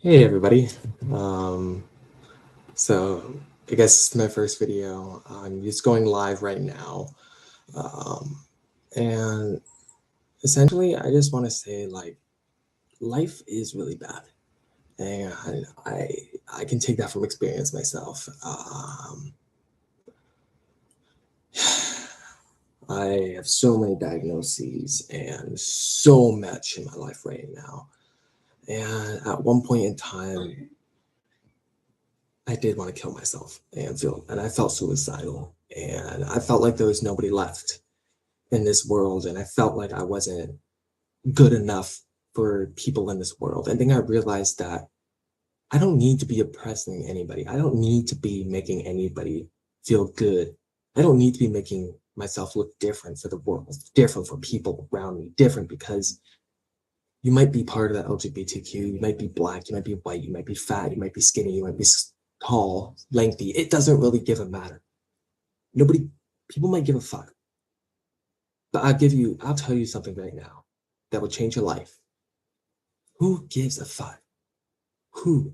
Hey everybody. Um, so I guess it's my first video. I'm just going live right now. Um, and essentially I just want to say life is really bad. And I can take that from experience myself. I have so many diagnoses and so much in my life right now. And at one point in time, I did want to kill myself and I felt suicidal and I felt like there was nobody left in this world and I felt like I wasn't good enough for people in this world. And then I realized that I don't need to be oppressing anybody. I don't need to be making anybody feel good. I don't need to be making myself look different for the world, different for people around me, different because you might be part of the LGBTQ, you might be black, you might be white, you might be fat, you might be skinny, you might be tall, lengthy. It doesn't really give a matter. Nobody, people might give a fuck. But I'll tell you something right now that will change your life. Who gives a fuck? Who?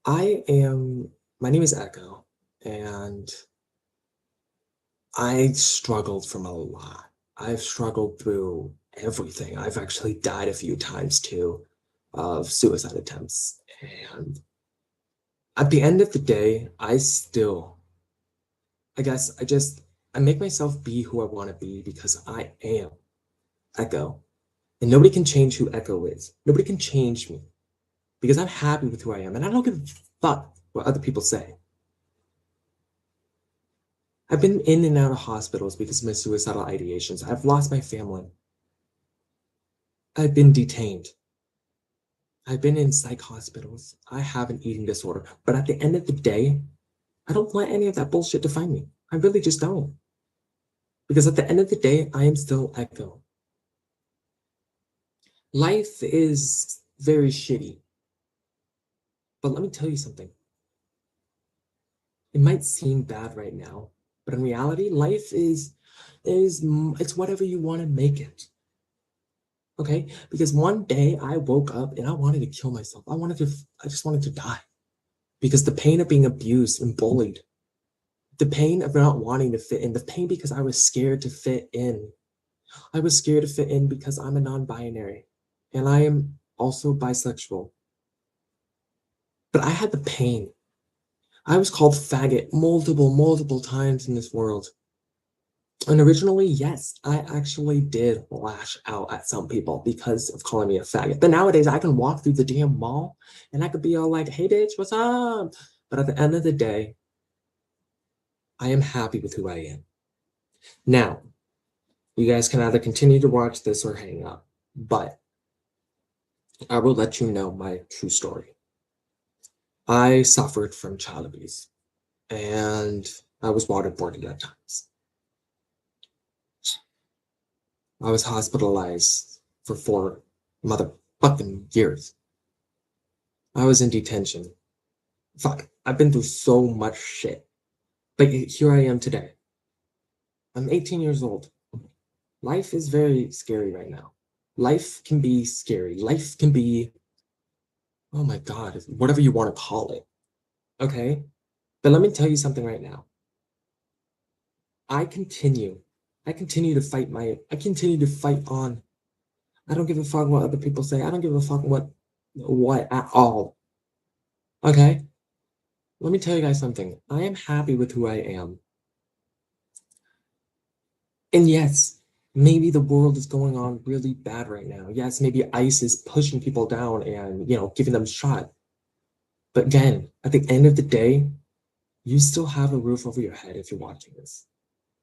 My name is Echo, and I struggled from a lot. I've struggled through everything. I've actually died a few times too of suicide attempts. And at the end of the day, I guess I make myself be who I want to be because I am Echo. And nobody can change who Echo is. Nobody can change me because I'm happy with who I am and I don't give a fuck what other people say. I've been in and out of hospitals because of my suicidal ideations. I've lost my family. I've been detained. I've been in psych hospitals. I have an eating disorder. But at the end of the day, I don't let any of that bullshit define me. I really just don't. Because at the end of the day, I am still Echo. Life is very shitty. But let me tell you something. It might seem bad right now, but in reality, life is it's whatever you want to make it. Okay? Because one day I woke up and I wanted to kill myself. I just wanted to die. Because the pain of being abused and bullied, the pain of not wanting to fit in, the pain because I was scared to fit in. I was scared to fit in because I'm a non-binary and I am also bisexual. But I had the pain. I was called faggot multiple times in this world. And originally, yes, I actually did lash out at some people because of calling me a faggot. But nowadays, I can walk through the damn mall and I could be all like, hey, bitch, what's up? But at the end of the day, I am happy with who I am. Now, you guys can either continue to watch this or hang up, but I will let you know my true story. I suffered from child abuse and I was waterboarded at times. I was hospitalized for 4 motherfucking years. I was in detention. Fuck, I've been through so much shit. But here I am today. I'm 18 years old. Life is very scary right now. Life can be scary. Life can be, oh my God, whatever you want to call it. Okay? But let me tell you something right now. I continue. I continue to fight on. I don't give a fuck what other people say. I don't give a fuck what at all. Okay? Let me tell you guys something. I am happy with who I am. And yes, maybe the world is going on really bad right now. Yes, maybe ICE is pushing people down and, giving them a shot. But again, at the end of the day, you still have a roof over your head if you're watching this.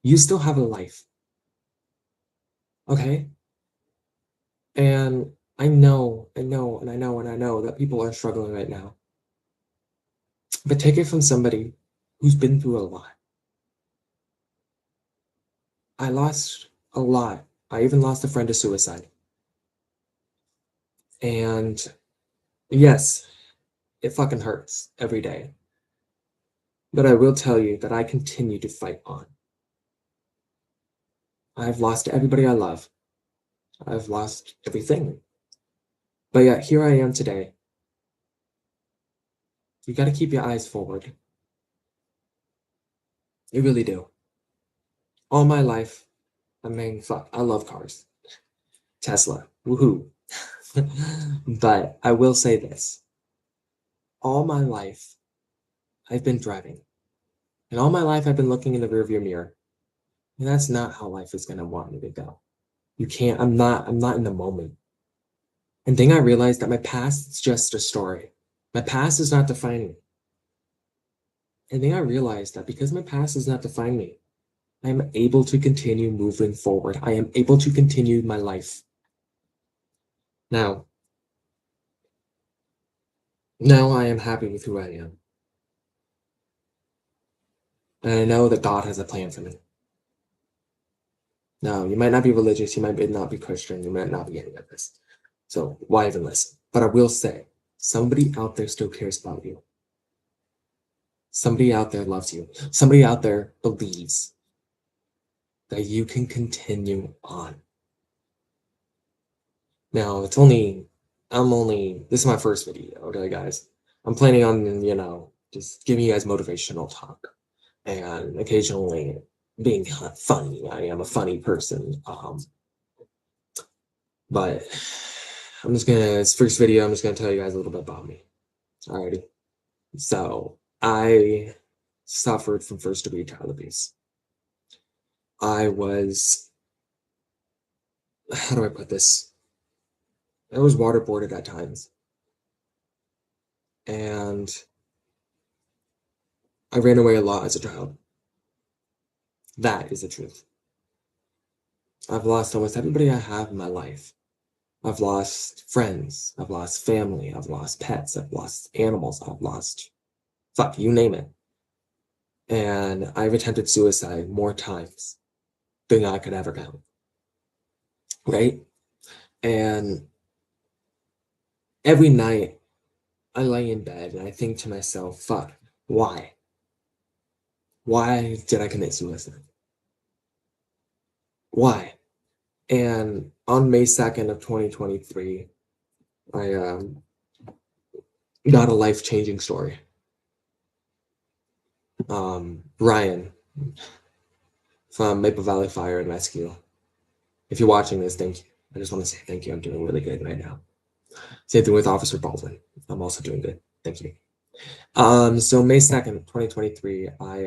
You still have a life. Okay? And I know that people are struggling right now. But take it from somebody who's been through a lot. I lost a lot. I even lost a friend to suicide. And yes, it fucking hurts every day. But I will tell you that I continue to fight on. I've lost everybody I love. I've lost everything. But yet here I am today. You got to keep your eyes forward. You really do. All my life, I mean, fuck, I love cars. Tesla, woohoo. But I will say this. All my life, I've been driving. And all my life, I've been looking in the rearview mirror. And that's not how life is going to want me to go. You can't, I'm not in the moment. And then I realized that my past is just a story. My past does not define me. And then I realized that because my past does not define me, I am able to continue moving forward. I am able to continue my life. Now I am happy with who I am. And I know that God has a plan for me. Now, you might not be religious, you might not be Christian, you might not be any of this. So why even listen? But I will say, somebody out there still cares about you. Somebody out there loves you. Somebody out there believes that you can continue on. Now, this is my first video, okay, guys? I'm planning on, just giving you guys motivational talk and occasionally being funny. I am a funny person. But this first video, I'm just gonna tell you guys a little bit about me. Alrighty. So I suffered from first-degree child abuse. I was, how do I put this? I was waterboarded at times. And I ran away a lot as a child. That is the truth. I've lost almost everybody I have in my life. I've lost friends, I've lost family, I've lost pets, I've lost animals, I've lost, fuck, you name it. And I've attempted suicide more times than I could ever count. Right? And every night I lay in bed and I think to myself, fuck, why? Why did I commit suicide? Why? And on May 2nd of 2023, I got a life-changing story. Ryan from Maple Valley Fire and Rescue. If you're watching this, thank you. I just want to say thank you. I'm doing really good right now. Same thing with Officer Baldwin. I'm also doing good. Thank you. So May 2nd, 2023, I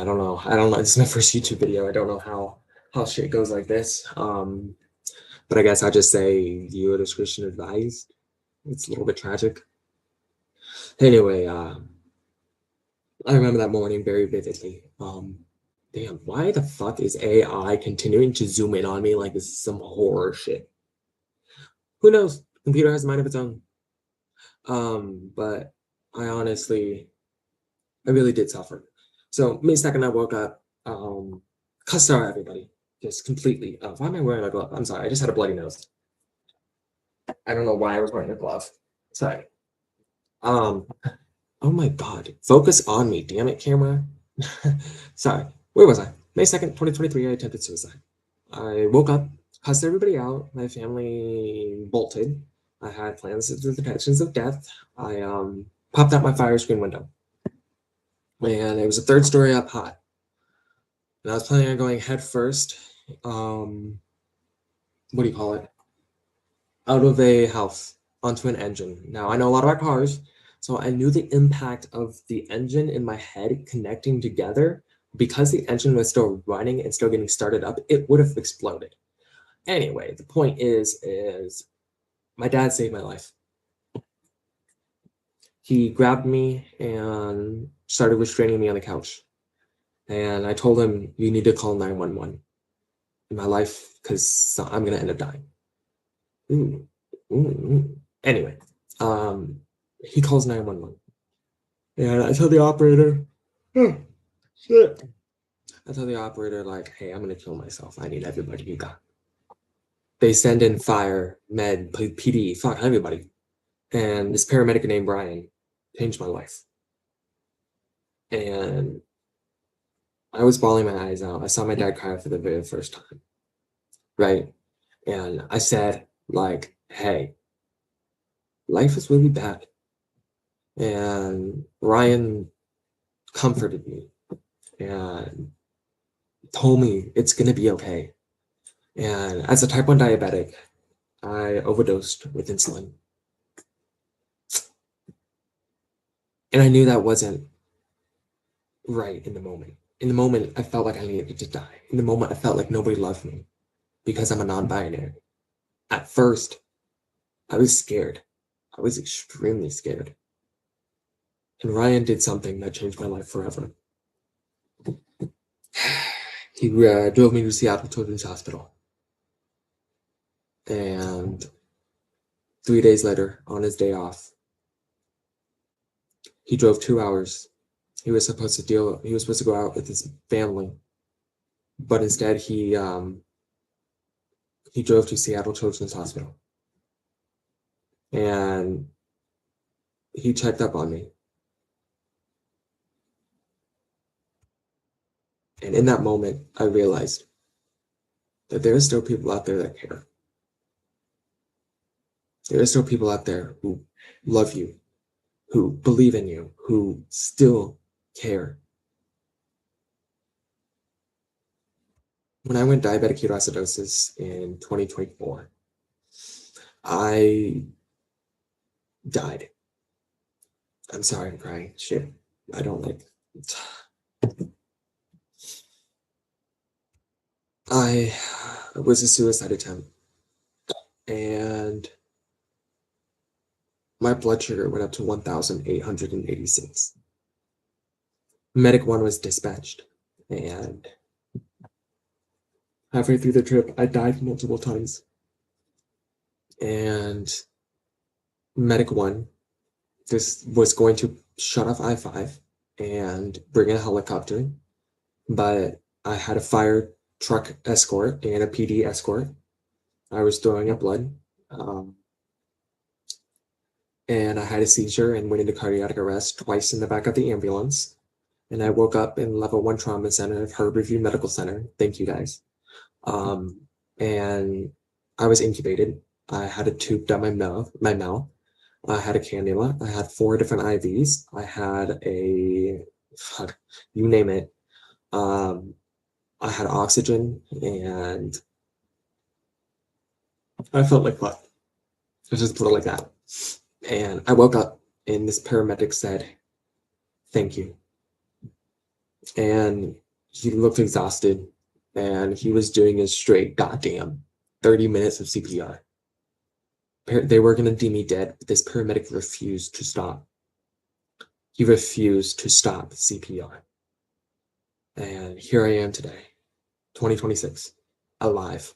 don't know. This is my first YouTube video. I don't know how shit goes like this. But I guess I'll just say viewer discretion advised. It's a little bit tragic. Anyway, I remember that morning very vividly. Damn, why the fuck is AI continuing to zoom in on me like this is some horror shit? Who knows? Computer has a mind of its own. But I really did suffer. So May 2nd, I woke up, cussed out everybody, just completely. Why am I wearing a glove? I'm sorry, I just had a bloody nose. I don't know why I was wearing a glove. Sorry. Oh my God, focus on me, damn it, camera. Sorry, where was I? May 2nd, 2023, I attempted suicide. I woke up, cussed everybody out, my family bolted. I had plans to the intentions of death. I popped out my fire screen window. And it was a third story up high. And I was planning on going head first, what do you call it? Out of a house onto an engine. Now, I know a lot about cars, so I knew the impact of the engine in my head connecting together. Because the engine was still running and still getting started up, it would have exploded. Anyway, the point is my dad saved my life. He grabbed me and started restraining me on the couch. And I told him, you need to call 911 in my life because I'm going to end up dying. Anyway, he calls 911. And I tell the operator, shit. I tell the operator, like, hey, I'm going to kill myself. I need everybody you got. They send in fire, med, PD, fuck, everybody. And this paramedic named Brian changed my life. And I was bawling my eyes out. I saw my dad cry for the very first time. Right? And I said, like, hey, life is really bad. And Ryan comforted me and told me it's going to be okay. And as a type 1 diabetic, I overdosed with insulin. And I knew that wasn't right in the moment. In the moment, I felt like I needed to die. In the moment, I felt like nobody loved me because I'm a non-binary. At first, I was scared. I was extremely scared. And Ryan did something that changed my life forever. He drove me to Seattle Children's Hospital. And 3 days later, on his day off, he drove 2 hours. He was supposed to go out with his family. But instead he drove to Seattle Children's Hospital. And he checked up on me. And in that moment, I realized that there are still people out there that care. There are still people out there who love you, who believe in you, who still care. When I went diabetic ketoacidosis in 2024, I died. I'm sorry, I'm crying. Shit, I don't like it. I was a suicide attempt, and my blood sugar went up to 1,886. Medic 1 was dispatched, and halfway through the trip, I died multiple times. And Medic 1 was going to shut off I-5 and bring in a helicopter, but I had a fire truck escort and a PD escort. I was throwing up blood, and I had a seizure and went into cardiac arrest twice in the back of the ambulance. And I woke up in level 1 trauma center of Herb Review Medical Center. Thank you guys. And I was intubated. I had a tube down my mouth. I had a cannula. I had 4 different IVs. I had you name it. I had oxygen, and I felt like fuck. Let's just put it like that. And I woke up, and this paramedic said, "Thank you." And he looked exhausted, and he was doing a straight goddamn 30 minutes of CPR. They were going to deem me dead, but this paramedic refused to stop. He refused to stop CPR. And here I am today, 2026, alive.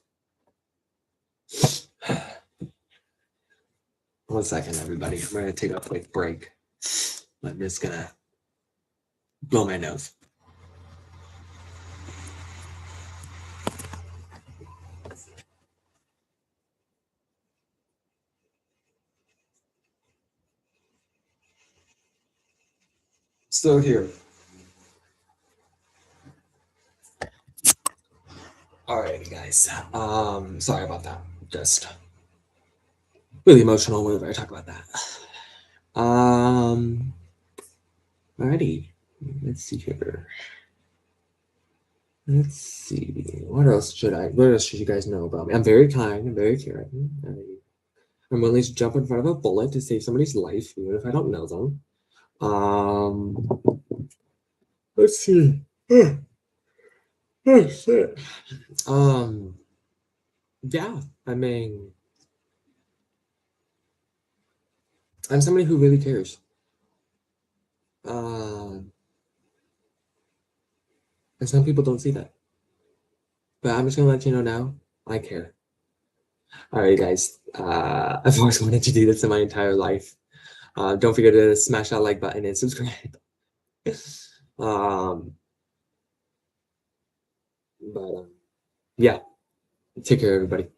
1 second, everybody. I'm going to take a quick break. I'm just going to blow my nose. So here. Alrighty, guys. Sorry about that. Just really emotional whenever I talk about that. Alrighty. Let's see here. Let's see. What else should you guys know about me? I'm very kind. I'm very caring. I'm willing to jump in front of a bullet to save somebody's life, even if I don't know them. Let's see. Oh shit. Yeah, I mean, I'm somebody who really cares. And some people don't see that. But I'm just gonna let you know now, I care. Alright, guys. I've always wanted to do this in my entire life. Don't forget to smash that like button and subscribe. Yeah. Take care, everybody.